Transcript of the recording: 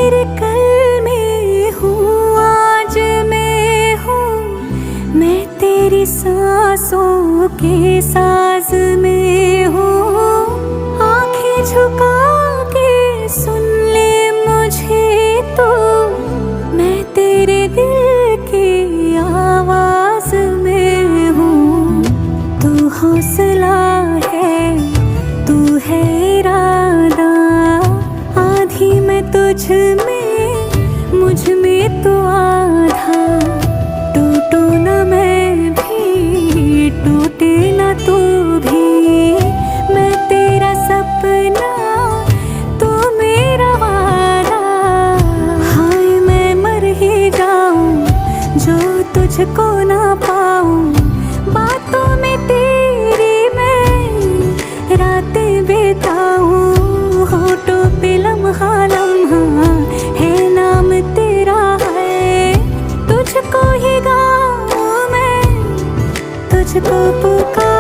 तेरे कल में हूँ, आज मैं हूँ, मैं तेरी सांसों के साज में हूँ। आंखें झुका के सुन ले मुझे तो, मैं तेरे दिल की आवाज में हूँ। तू हौसला है, तू है इरादा, आधी मैं तुझ में, मुझ में तो आधा। टूटू ना मैं भी, टूटे ना तू भी, मैं तेरा सपना, तू मेरा वादा। हाय मैं मर ही जाऊं जो तुझको ना पाऊं, बातों में तेरी मैं रातें बिताऊं। होठों पे लम्हा लम्हा है नाम तेरा है, तुझको ही गाऊं मैं, तुझको पुकार।